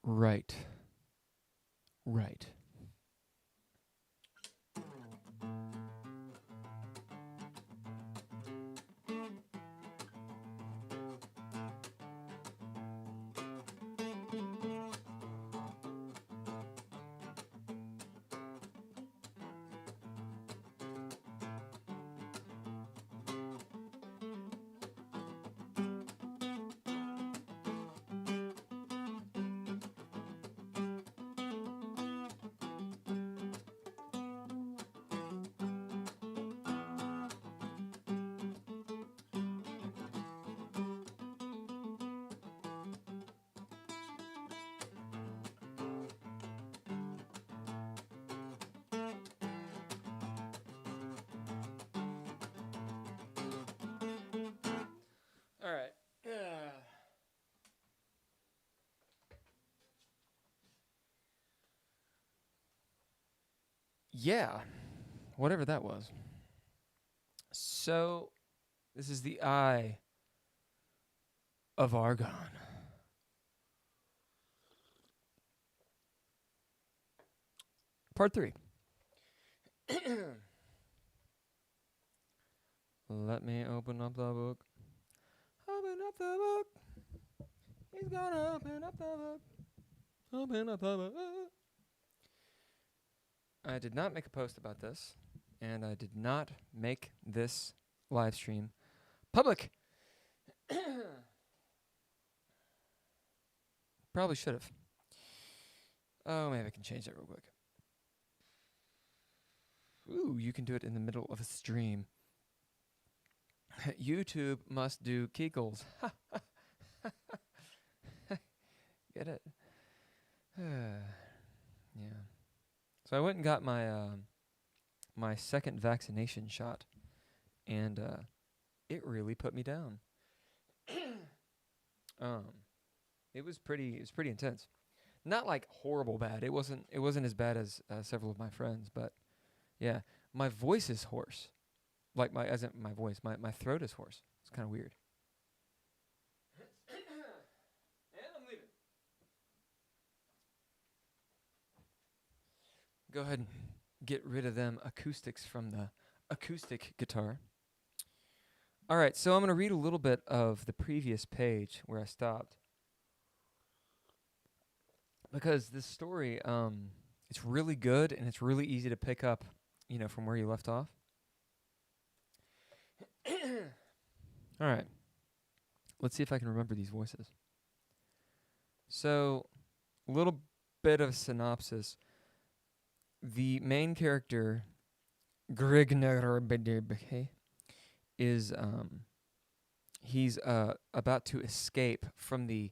Right. Right. All right. Yeah. Whatever that was. So, this is the Eye of Argon. Part 3. Let me open up the book. Open up the book. He's gonna open up the book. Open up the book. I did not make a post about this, and I did not make this live stream public. Probably should have. Oh, maybe I can change that real quick. Ooh, you can do it in the middle of a stream. YouTube must do Kegels. Get it? Yeah. So I went and got my my second vaccination shot, and it really put me down. It was pretty intense. Not like horrible bad. It wasn't as bad as several of my friends, but yeah, my voice is hoarse. Like my voice, my throat is hoarse. It's kind of weird. And I'm leaving. Go ahead and get rid of them acoustics from the acoustic guitar. All right, so I'm going to read a little bit of the previous page where I stopped. Because this story, it's really good and it's really easy to pick up, from where you left off. All right. Let's see if I can remember these voices. So, a little bit of synopsis. The main character, Grigner, is he's about to escape from the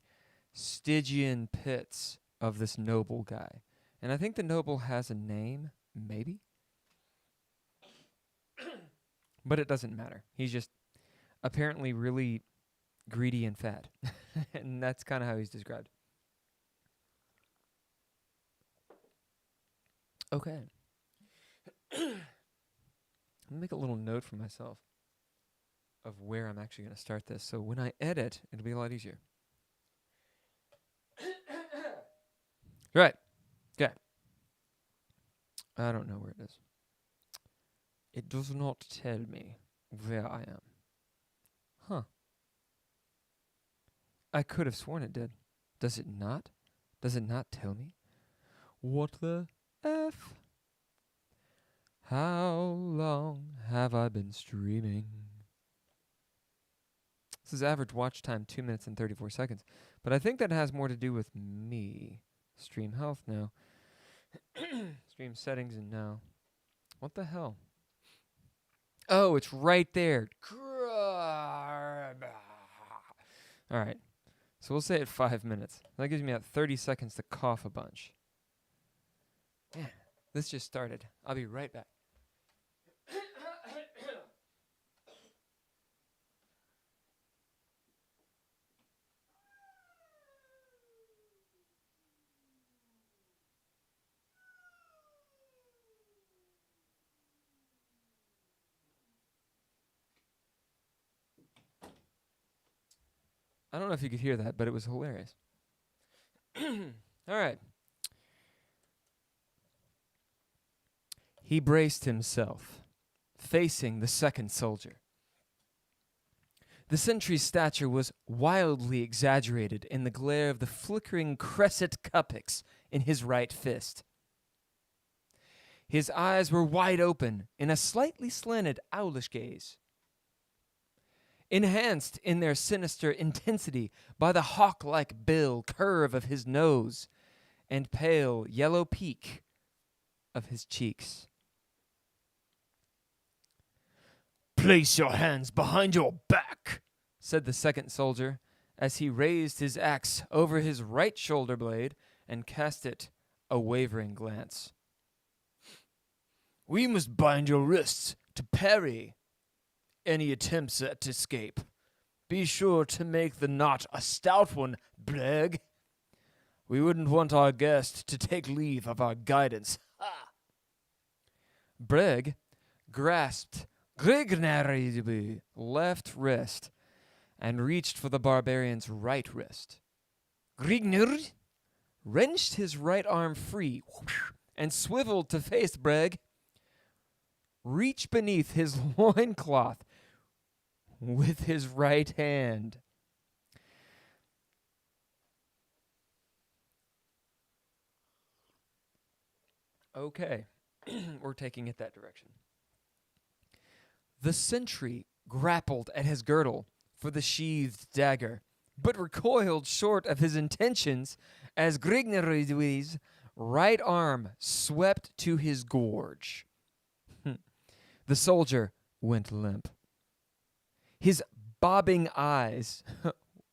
Stygian pits of this noble guy. And I think the noble has a name, maybe? But it doesn't matter. He's just apparently really greedy and fat. And that's kind of how he's described. Okay. Let me make a little note for myself of where I'm actually going to start this. So when I edit, it'll be a lot easier. Right. Okay. I don't know where it is. It does not tell me where I am. Huh. I could have sworn it did. Does it not? Does it not tell me? What the F? How long have I been streaming? This is average watch time, 2 minutes and 34 seconds. But I think that has more to do with me. Stream health, no. Stream settings, and no. What the hell? Oh, it's right there. All right. So we'll say it 5 minutes. That gives me about 30 seconds to cough a bunch. Yeah, this just started. I'll be right back. I don't know if you could hear that, but it was hilarious. All right. He braced himself, facing the second soldier. The sentry's stature was wildly exaggerated in the glare of the flickering crescent cuppix in his right fist. His eyes were wide open in a slightly slanted, owlish gaze, enhanced in their sinister intensity by the hawk-like bill curve of his nose and pale yellow peak of his cheeks. "Place your hands behind your back," said the second soldier, as he raised his axe over his right shoulder blade and cast it a wavering glance. "We must bind your wrists to parry any attempts at escape. Be sure to make the knot a stout one, Bleg. We wouldn't want our guest to take leave of our guidance." Ha! Bleg grasped Grignary's left wrist and reached for the barbarian's right wrist. Grignar wrenched his right arm free and swiveled to face Breg. Reach beneath his loincloth with his right hand. Okay, we're taking it that direction. The sentry grappled at his girdle for the sheathed dagger, but recoiled short of his intentions as Grignary's right arm swept to his gorge. The soldier went limp, his bobbing eyes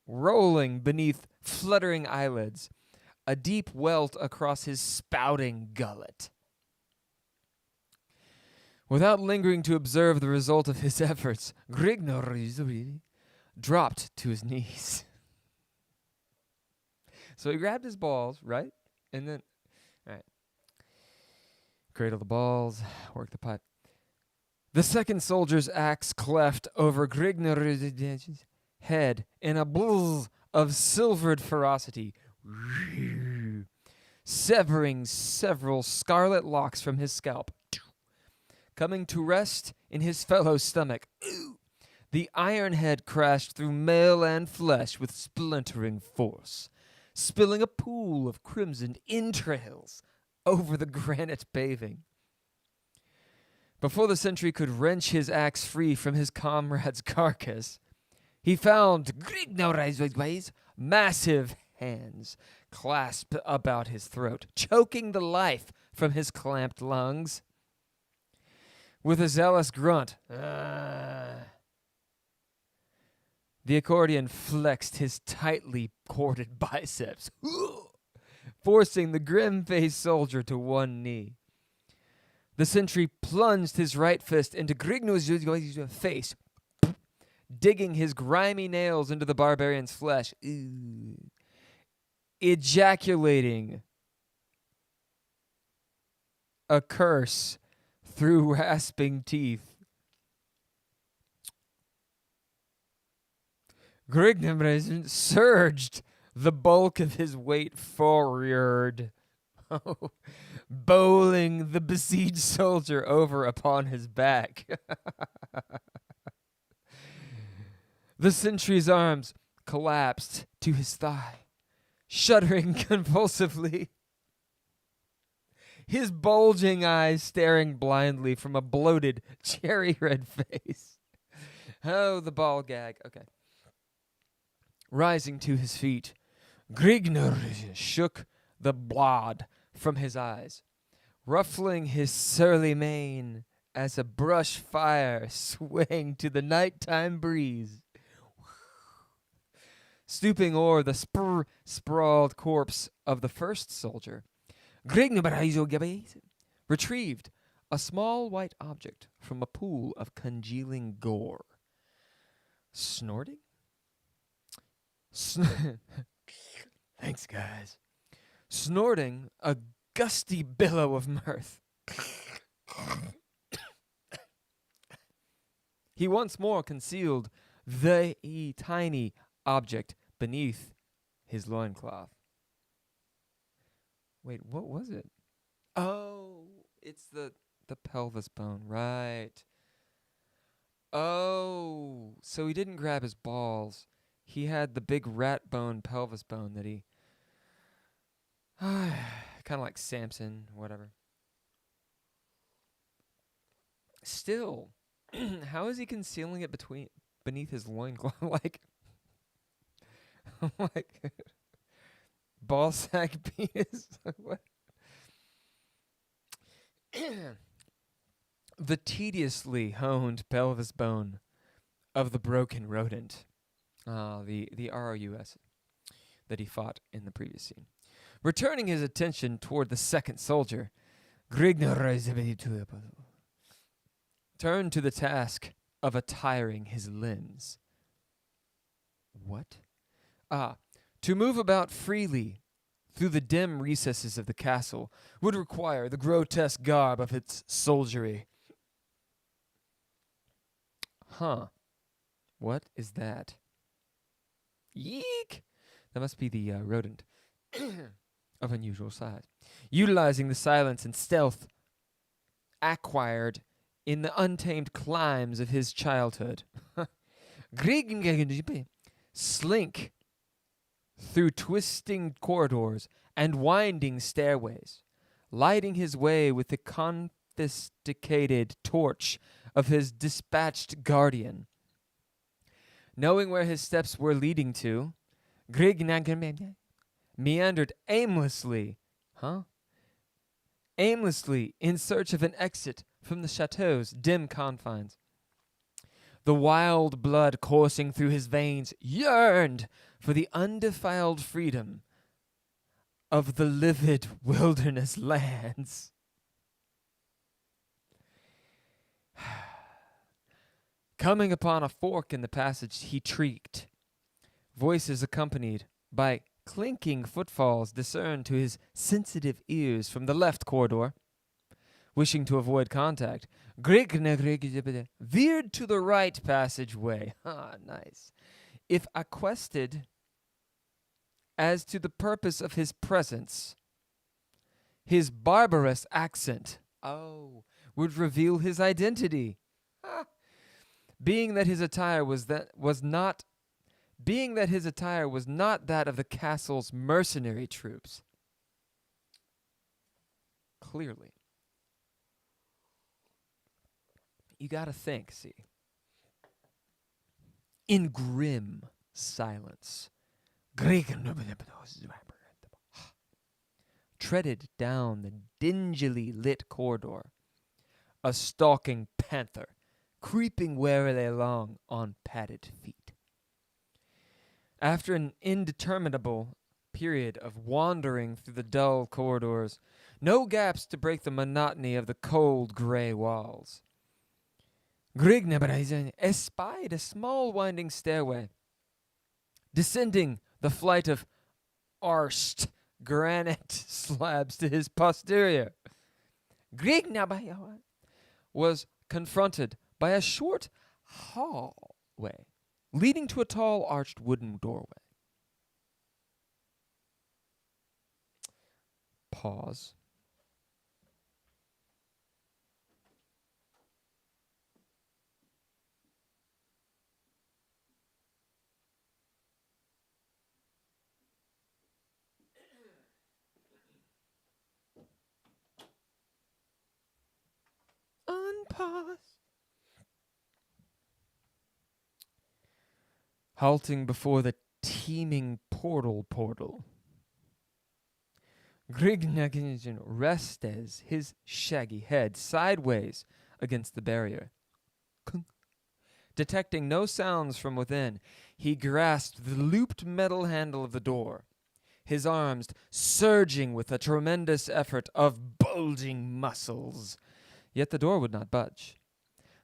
rolling beneath fluttering eyelids, a deep welt across his spouting gullet. Without lingering to observe the result of his efforts, Grignar dropped to his knees. So he grabbed his balls, right? And then, all right. Cradle the balls, work the pipe. The second soldier's axe cleft over Grignar's head in a buzz of silvered ferocity, severing several scarlet locks from his scalp. Coming to rest in his fellow's stomach, the iron head crashed through mail and flesh with splintering force, spilling a pool of crimsoned entrails over the granite paving. Before the sentry could wrench his axe free from his comrade's carcass, he found Grignor's massive hands clasped about his throat, choking the life from his clamped lungs. With a zealous grunt, the accordion flexed his tightly corded biceps, forcing the grim-faced soldier to one knee. The sentry plunged his right fist into Grignor's face, digging his grimy nails into the barbarian's flesh, ejaculating a curse through rasping teeth. Grignor surged the bulk of his weight forward, bowling the besieged soldier over upon his back. The sentry's arms collapsed to his thigh, shuddering convulsively, his bulging eyes staring blindly from a bloated, cherry-red face. Oh, the ball gag. Okay. Rising to his feet, Grignor shook the blood from his eyes, ruffling his surly mane as a brush fire swaying to the nighttime breeze. Stooping o'er the sprawled corpse of the first soldier, Grignor retrieved a small white object from a pool of congealing gore. Snorting? Thanks, guys. Snorting a gusty billow of mirth, he once more concealed the tiny object beneath his loincloth. Wait, what was it? Oh, it's the pelvis bone, right. Oh, so he didn't grab his balls. He had the big rat bone, pelvis bone that he... kind of like Samson, whatever. Still, how is he concealing it beneath his loincloth? like ball sack penis? What? The tediously honed pelvis bone of the broken rodent. The ROUS that he fought in the previous scene. Returning his attention toward the second soldier, Grigna turned to the task of attiring his limbs. What? To move about freely through the dim recesses of the castle would require the grotesque garb of its soldiery. Huh. What is that? Yeek! That must be the rodent of unusual size. Utilizing the silence and stealth acquired in the untamed climes of his childhood. Slink through twisting corridors and winding stairways, lighting his way with the confiscated torch of his dispatched guardian. Knowing where his steps were leading to, meandered aimlessly in search of an exit from the chateau's dim confines. The wild blood coursing through his veins yearned for the undefiled freedom of the livid wilderness lands. Coming upon a fork in the passage, he shrieked. Voices accompanied by clinking footfalls discerned to his sensitive ears from the left corridor. Wishing to avoid contact, veered to the right passageway. Nice. If quested as to the purpose of his presence, his barbarous accent, would reveal his identity. Being that his attire was not that of the castle's mercenary troops. Clearly. You gotta think, see. In grim silence, treaded down the dingily lit corridor, a stalking panther, creeping warily along on padded feet. After an indeterminable period of wandering through the dull corridors, no gaps to break the monotony of the cold gray walls, Grigna espied a small winding stairway, descending the flight of arched granite slabs to his posterior. Grigna was confronted by a short hallway leading to a tall arched wooden doorway. Pause. Unpause. Halting before the teeming portal. Grignaginjin rested his shaggy head sideways against the barrier. Detecting no sounds from within, he grasped the looped metal handle of the door, his arms surging with a tremendous effort of bulging muscles. Yet the door would not budge.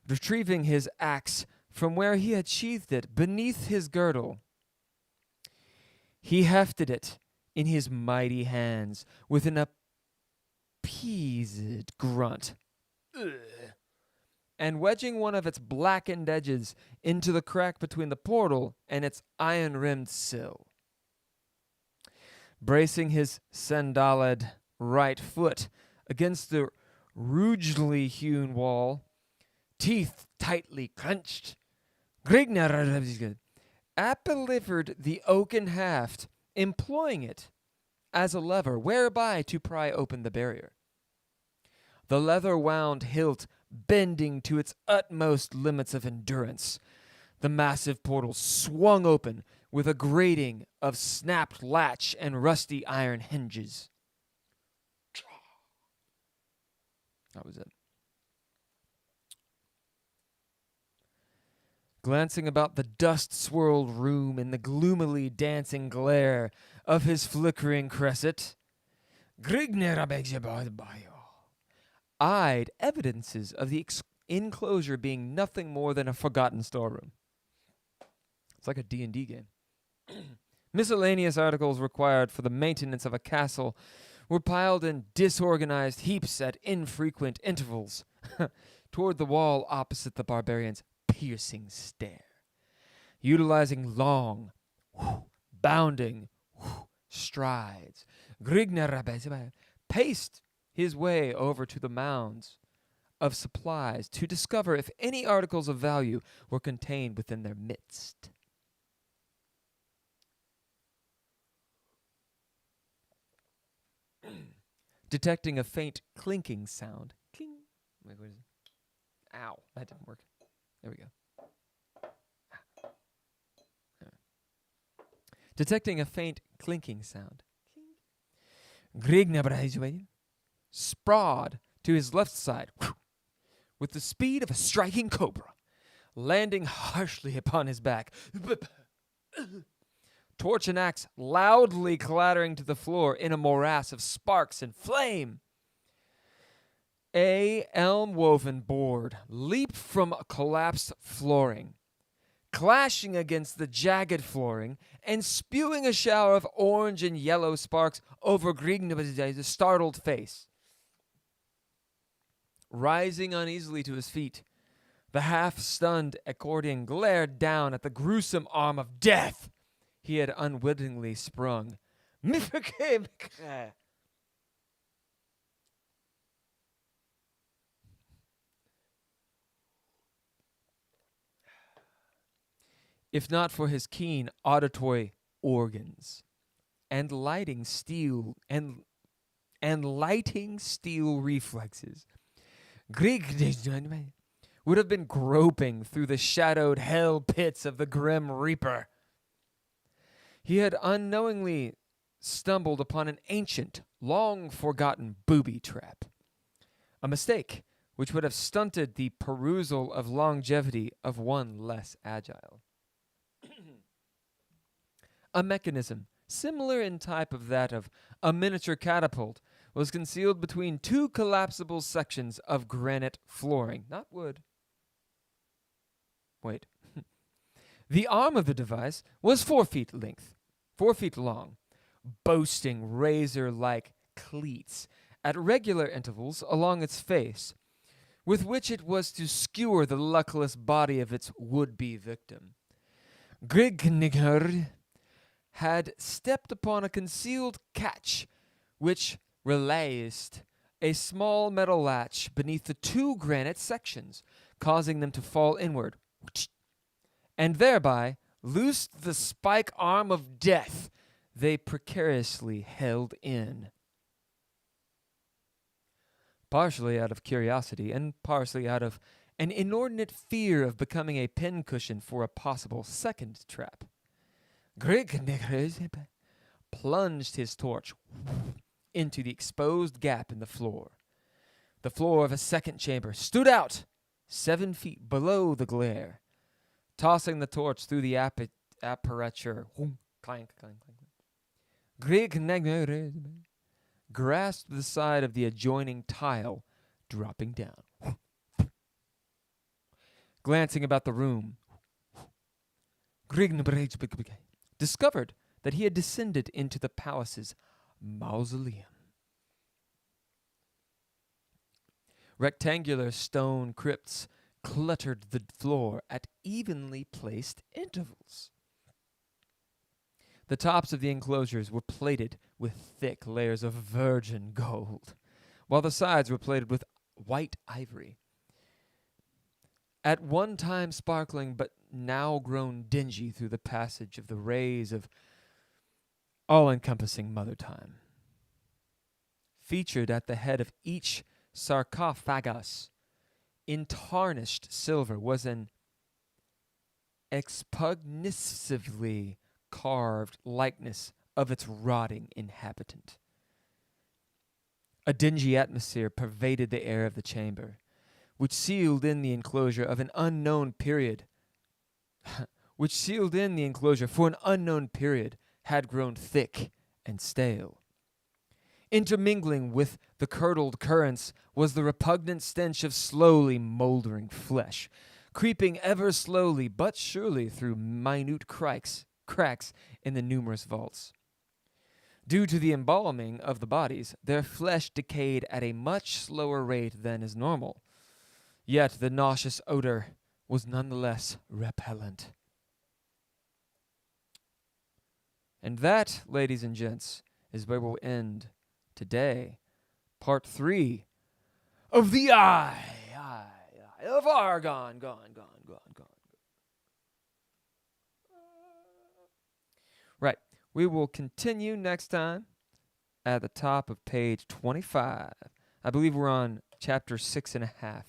Retrieving his axe from where he had sheathed it beneath his girdle, he hefted it in his mighty hands with an appeased grunt. Ugh. And wedging one of its blackened edges into the crack between the portal and its iron-rimmed sill. Bracing his sandaled right foot against the rugely hewn wall, teeth tightly clenched. Grigner appelivered the oaken haft, employing it as a lever whereby to pry open the barrier. The leather-wound hilt bending to its utmost limits of endurance, the massive portal swung open with a grating of snapped latch and rusty iron hinges. That was it. Glancing about the dust-swirled room in the gloomily dancing glare of his flickering cresset, eyed evidences of the enclosure being nothing more than a forgotten storeroom. It's like a D&D game. Miscellaneous articles required for the maintenance of a castle were piled in disorganized heaps at infrequent intervals toward the wall opposite the barbarians' piercing stare. Utilizing long, bounding strides, Grigner paced his way over to the mounds of supplies to discover if any articles of value were contained within their midst. Detecting a faint clinking sound. Cling. Wait, what is it? Ow, that didn't work. There we go. Detecting a faint clinking sound. Grigner sprawled to his left side with the speed of a striking cobra, landing harshly upon his back. Torch and axe loudly clattering to the floor in a morass of sparks and flame. A elm-woven board leaped from a collapsed flooring, clashing against the jagged flooring and spewing a shower of orange and yellow sparks over Grigner's startled face. Rising uneasily to his feet, the half-stunned accordion glared down at the gruesome arm of death he had unwittingly sprung. If not for his keen auditory organs and lighting steel reflexes, Grieg would have been groping through the shadowed hell pits of the Grim Reaper. He had unknowingly stumbled upon an ancient, long-forgotten booby trap. A mistake which would have stunted the perusal of longevity of one less agile. A mechanism, similar in type of that of a miniature catapult, was concealed between two collapsible sections of granite flooring, not wood. Wait. The arm of the device was 4 feet long, boasting razor-like cleats at regular intervals along its face, with which it was to skewer the luckless body of its would-be victim. Grigner had stepped upon a concealed catch, which relased a small metal latch beneath the 2 granite sections, causing them to fall inward, and thereby loosed the spike arm of death they precariously held in. Partially out of curiosity and partially out of an inordinate fear of becoming a pincushion for a possible second trap, Grigner plunged his torch into the exposed gap in the floor. The floor of a second chamber stood out 7 feet below the glare. Tossing the torch through the aperture, clank, clank, clank. Grigner grasped the side of the adjoining tile, dropping down. Glancing about the room, Grigner discovered that he had descended into the palace's mausoleum. Rectangular stone crypts cluttered the floor at evenly placed intervals. The tops of the enclosures were plated with thick layers of virgin gold, while the sides were plated with white ivory. At one time sparkling, but now grown dingy through the passage of the rays of all-encompassing mother time. Featured at the head of each sarcophagus in tarnished silver was an expugnatively carved likeness of its rotting inhabitant. A dingy atmosphere pervaded the air of the chamber, which sealed in the enclosure of an unknown period, which sealed in the enclosure for an unknown period, had grown thick and stale. Intermingling with the curdled currents was the repugnant stench of slowly moldering flesh, creeping ever slowly but surely through minute cracks in the numerous vaults. Due to the embalming of the bodies, their flesh decayed at a much slower rate than is normal. Yet the nauseous odor was nonetheless repellent. And that, ladies and gents, is where we'll end today. Part 3 of the Eye of Argon. Gone. Right. We will continue next time at the top of page 25. I believe we're on chapter 6.5.